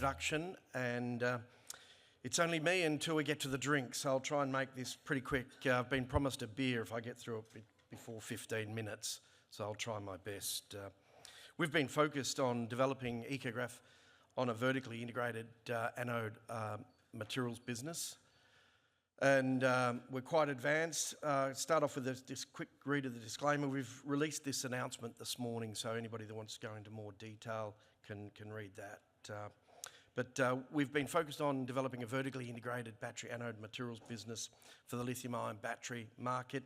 introduction, and it's only me until we get to the drink, so I'll try and make this pretty quick. I've been promised a beer if I get through it before 15 minutes, so I'll try my best. We've been focused on developing Ecograf on a vertically integrated anode materials business, and we're quite advanced. Start off with this quick read of the disclaimer. We've released this announcement this morning, so anybody that wants to go into more detail can read that. But we've been focused on developing a vertically integrated battery anode materials business for the lithium-ion battery market.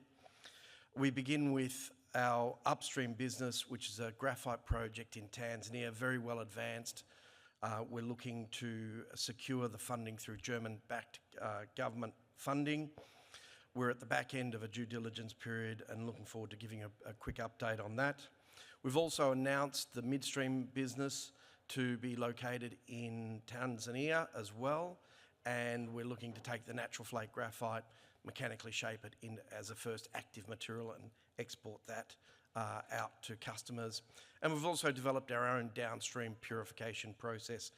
We begin with our upstream business, which is a graphite project in Tanzania, very well advanced. We're looking to secure the funding through German-backed government funding. We're at the back end of a due diligence period and looking forward to giving a quick update on that. We've also announced the Midstream business to be located in Tanzania as well, and we're looking to take the natural flake graphite, mechanically shape it in as a first active material and export that out to customers. And we've also developed our own downstream purification process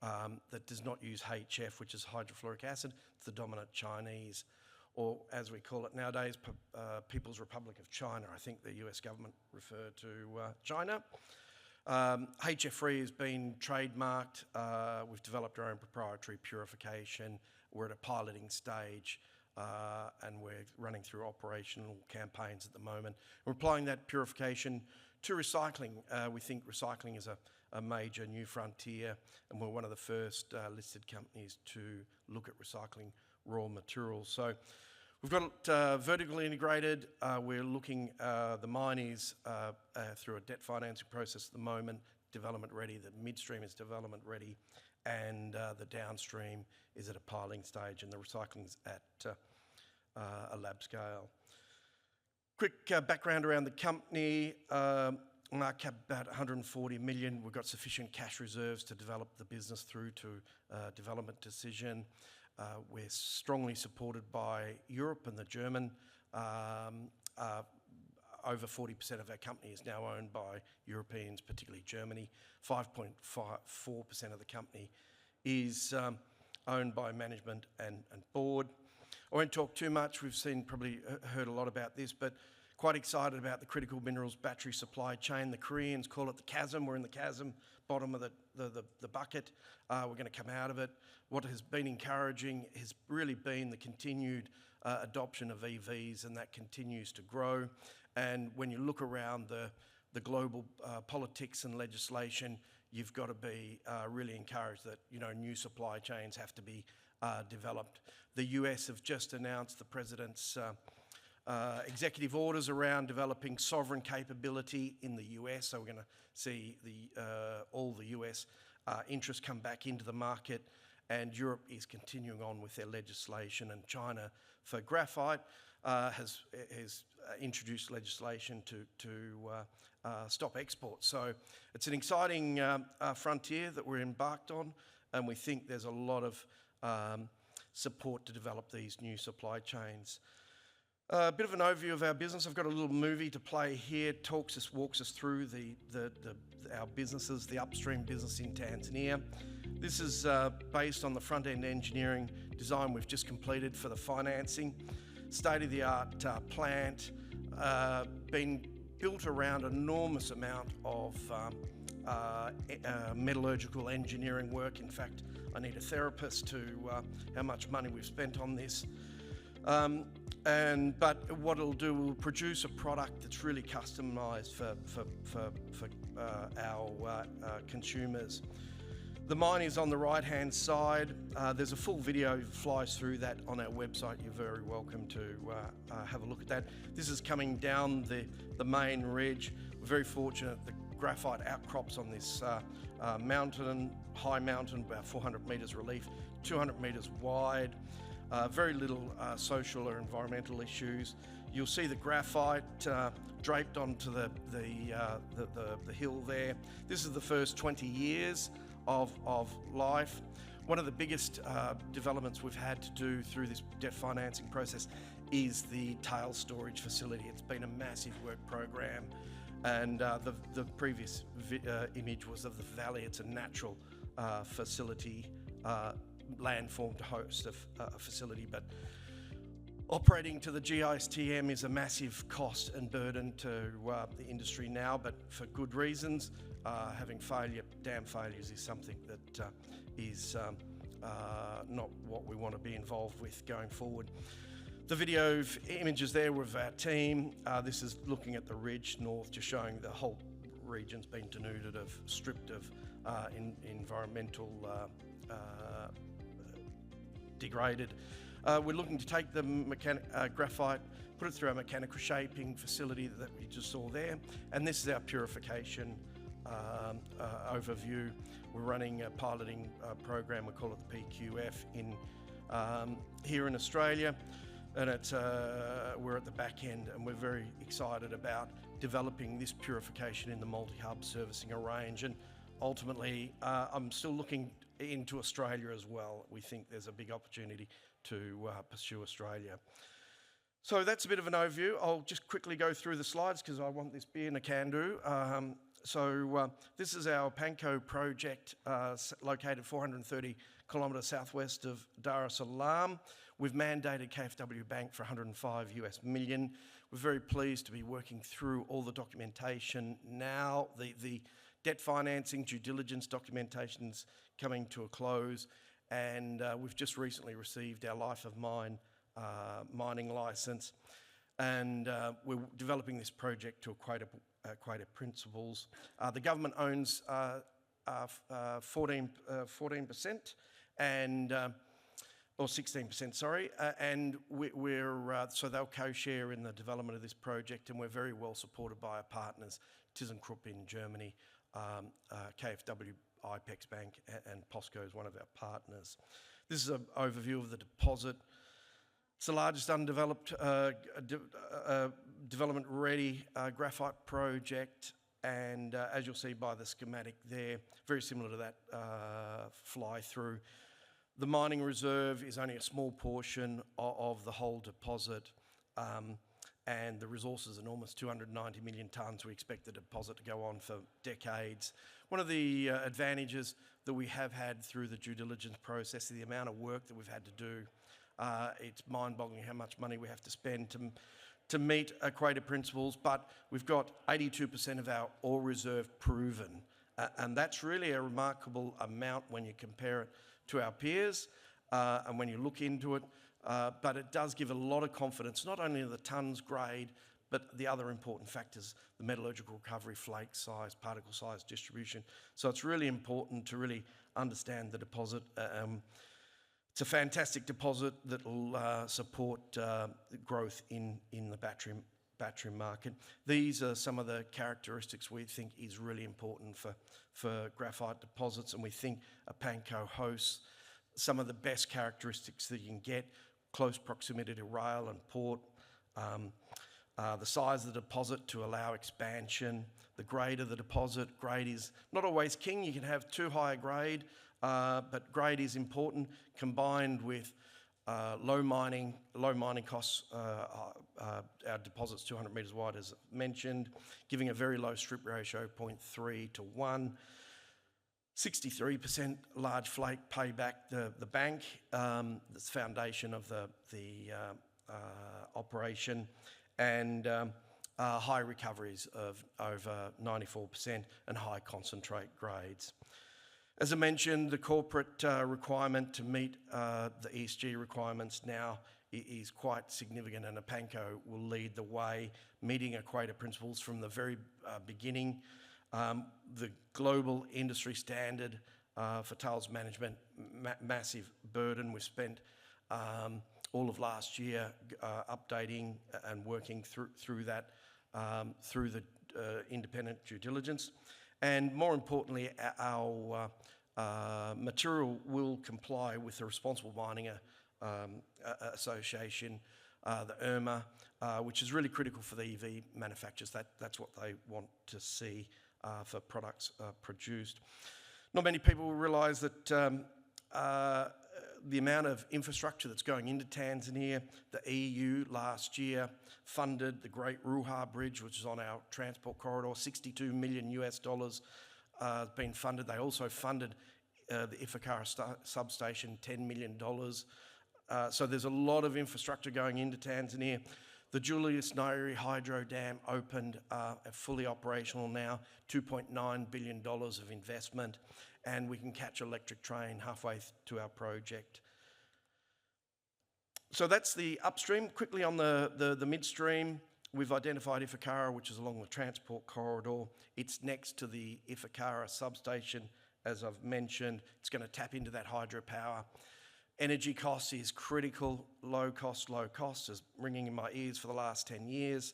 that does not use HF, which is hydrofluoric acid. It's the dominant Chinese, or as we call it nowadays, People's Republic of China. I think the US government refer to China. HF-free has been trademarked. We've developed our own proprietary purification. We're at a piloting stage and we're running through operational campaigns at the moment. We're applying that purification to recycling. We think recycling is a major new frontier, and we're one of the first listed companies to look at recycling raw materials. So we've got it vertically integrated. We're looking, the mine is through a debt financing process at the moment, development ready. The midstream is development ready, and the downstream is at a piling stage, and the recycling's at a lab scale. Quick background around the company. Market cap about 140 million. We've got sufficient cash reserves to develop the business through to development decision. We're strongly supported by Europe and the German. Over 40% of our company is now owned by Europeans, particularly Germany. 5.4% of the company is owned by management and board. I won't talk too much. We've probably heard a lot about this, but quite excited about the critical minerals battery supply chain. The Koreans call it the chasm. We're in the chasm, bottom of the bucket. We're going to come out of it. What has been encouraging has really been the continued adoption of EVs, and that continues to grow. And when you look around the global politics and legislation, you've got to be really encouraged that new supply chains have to be developed. The US have just announced the president's executive orders around developing sovereign capability in the US, so we're going to see all the US interests come back into the market, and Europe is continuing on with their legislation, and China for graphite has introduced legislation to stop exports. So it's an exciting frontier that we're embarked on, and we think there's a lot of support to develop these new supply chains. A bit of an overview of our business. I've got a little movie to play here. Walks us through our businesses, the upstream business in Tanzania. This is based on the front-end engineering design we've just completed for the financing. State-of-the-art plant, been built around an enormous amount of metallurgical engineering work. In fact, I need a therapist to how much money we've spent on this. But what it'll do, we'll produce a product that's really customised for our consumers. The mine is on the right-hand side. There's a full video that flies through that on our website. You're very welcome to have a look at that. This is coming down the main ridge. We're very fortunate. The graphite outcrops on this high mountain, about 400 metres relief, 200 metres wide. Very little social or environmental issues. You'll see the graphite draped onto the hill there. This is the first 20 years of life. One of the biggest developments we've had to do through this debt financing process is the tail storage facility. It's been a massive work program, and the previous image was of the valley. It's a natural facility, landform to host a facility, but operating to the GISTM is a massive cost and burden to the industry now, but for good reasons. Having dam failures is something that is not what we want to be involved with going forward. The video images there with our team. This is looking at the ridge north, just showing the whole region's been denuded, stripped of environmental degraded. We're looking to take the graphite, put it through our mechanical shaping facility that we just saw there, and this is our purification overview. We're running a piloting program, we call it the PQF, here in Australia, and we're at the back end, and we're very excited about developing this purification in the multi-hub servicing a range, and ultimately I'm still looking into Australia as well. We think there's a big opportunity to pursue Australia. So that's a bit of an overview. I'll just quickly go through the slides because I want this beer in a can-do. This is our Panko Project, located 430 kilometres southwest of Dar es Salaam. We've mandated KfW Bank for $105 million. We're very pleased to be working through all the documentation now. The debt financing, due diligence documentation's coming to a close, and we've just recently received our life of mine mining licence, and we're developing this project to equator principles. The government owns 14% and or 16%, sorry, and so they'll co-share in the development of this project, and we're very well supported by our partners, ThyssenKrupp in Germany, KfW, IPEX Bank, and POSCO is one of our partners. This is an overview of the deposit. It's the largest undeveloped, development-ready graphite project, and as you'll see by the schematic there, very similar to that fly-through. The mining reserve is only a small portion of the whole deposit, and the resource is enormous, 290 million tonnes. We expect the deposit to go on for decades. One of the advantages that we have had through the due diligence process is the amount of work that we've had to do. It's mind-boggling how much money we have to spend to meet equator principles, but we've got 82% of our ore reserve proven, and that's really a remarkable amount when you compare it to our peers and when you look into it. But it does give a lot of confidence, not only in the tonnes grade, but the other important factors, the metallurgical recovery, flake size, particle size, distribution. So it's really important to really understand the deposit. It's a fantastic deposit that will support growth in the battery market. These are some of the characteristics we think is really important for graphite deposits, and we think a Panko hosts some of the best characteristics that you can get: close proximity to rail and port, the size of the deposit to allow expansion, the grade of the deposit. Grade is not always king. You can have too high a grade, but grade is important, combined with low mining costs. Our deposit's 200 metres wide, as mentioned, giving a very low strip ratio, 0.3 to 1. 63% large flake payback the bank. That's the foundation of the operation, and high recoveries of over 94% and high concentrate grades. As I mentioned, the corporate requirement to meet the ESG requirements now is quite significant, and a Panko will lead the way, meeting equator principles from the very beginning. The global industry standard for tails management, massive burden. We've spent all of last year updating and working through that, through the independent due diligence. And more importantly, our material will comply with the Responsible Mining Association, the IRMA, which is really critical for the EV manufacturers. That's what they want to see for products produced. Not many people realise that the amount of infrastructure that's going into Tanzania. The EU last year funded the Great Ruha Bridge, which is on our transport corridor. $62 million has been funded. They also funded the Ifakara substation, $10 million. So there's a lot of infrastructure going into Tanzania. The Julius Nyerere Hydro Dam opened, fully operational now, $2.9 billion of investment, and we can catch an electric train halfway to our project. So that's the upstream. Quickly on the midstream, we've identified Ifakara, which is along the transport corridor. It's next to the Ifakara substation, as I've mentioned. It's going to tap into that hydropower. Energy cost is critical. Low cost is ringing in my ears for the last 10 years.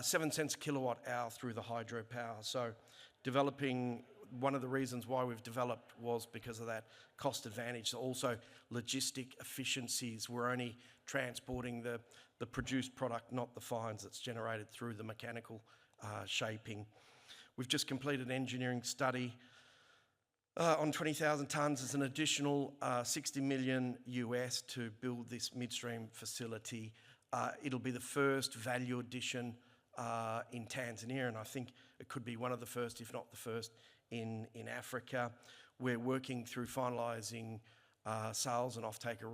7 cents a kilowatt hour through the hydropower. So developing, one of the reasons why we've developed was because of that cost advantage. So also logistic efficiencies. We're only transporting the produced product, not the fines that's generated through the mechanical shaping. We've just completed an engineering study on 20,000 tonnes. There's an additional $60 million US to build this midstream facility. It'll be the first value addition in Tanzania, and I think it could be one of the first, if not the first, in Africa. We're working through finalising sales and offtake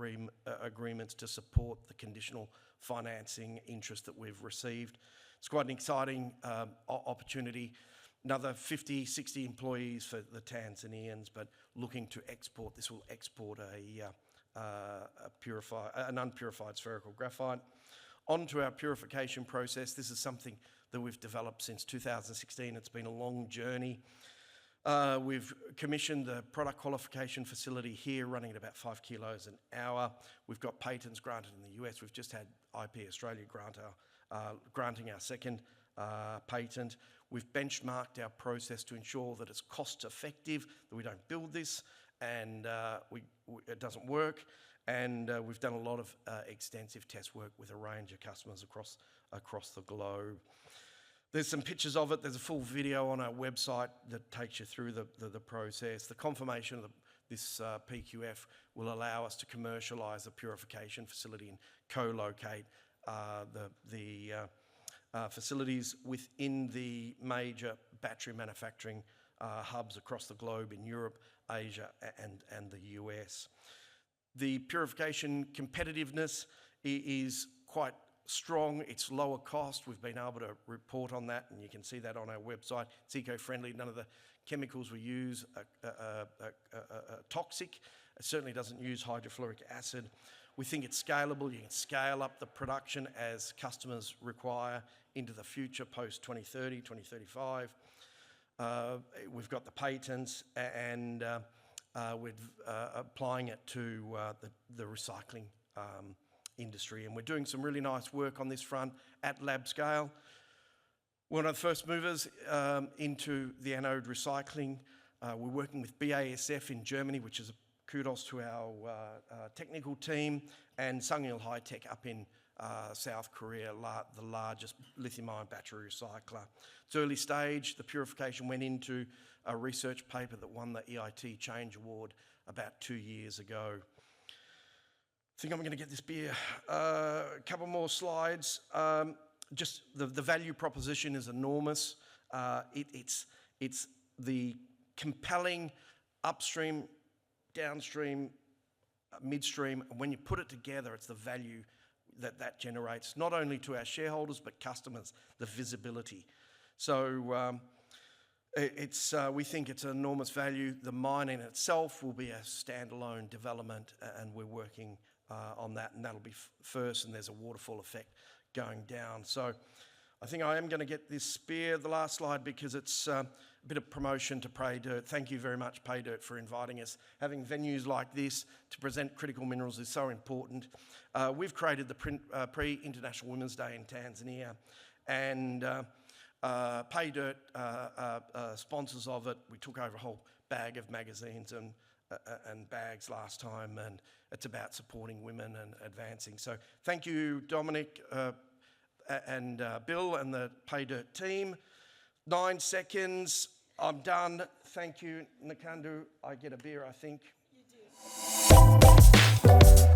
agreements to support the conditional financing interest that we've received. It's quite an exciting opportunity. Another 50, 60 employees for the Tanzanians, but looking to export. This will export an unpurified spherical graphite. Onto our purification process. This is something that we've developed since 2016. It's been a long journey. We've commissioned the product qualification facility here, running at about 5 kilos an hour. We've got patents granted in the US. We've just had IP Australia granting our second patent. We've benchmarked our process to ensure that it's cost effective, that we don't build this and it doesn't work. And we've done a lot of extensive test work with a range of customers across the globe. There's some pictures of it. There's a full video on our website that takes you through the process. The confirmation of this PQF will allow us to commercialise the purification facility and co-locate the facilities within the major battery manufacturing hubs across the globe in Europe, Asia and the US. The purification competitiveness is quite strong. It's lower cost. We've been able to report on that, and you can see that on our website. It's eco-friendly. None of the chemicals we use are toxic. It certainly doesn't use hydrofluoric acid. We think it's scalable. You can scale up the production as customers require into the future, post 2030, 2035. We've got the patents, and we're applying it to the recycling industry, and we're doing some really nice work on this front at lab scale. We're one of the first movers into the anode recycling. We're working with BASF in Germany, which is a kudos to our technical team, and Sungil High Tech up in South Korea, the largest lithium-ion battery recycler. It's early stage. The purification went into a research paper that won the EIT Change Award about 2 years ago. I think I'm going to get this beer. A couple more slides. Just the value proposition is enormous. It's the compelling upstream, downstream, midstream. When you put it together, it's the value that generates, not only to our shareholders, but customers, the visibility. So we think it's an enormous value. The mine in itself will be a standalone development, and we're working on that, and that'll be first, and there's a waterfall effect going down. So I think I am going to get this spear, the last slide, because it's a bit of promotion to Paydirt. Thank you very much, Paydirt, for inviting us. Having venues like this to present critical minerals is so important. We've created the pre-International Women's Day in Tanzania, and Paydirt sponsors of it. We took over a whole bag of magazines and bags last time, and it's about supporting women and advancing. So thank you, Dominic and Bill and the Paydirt team. 9 seconds, I'm done. Thank you, Nakandu. I get a beer, I think. You do.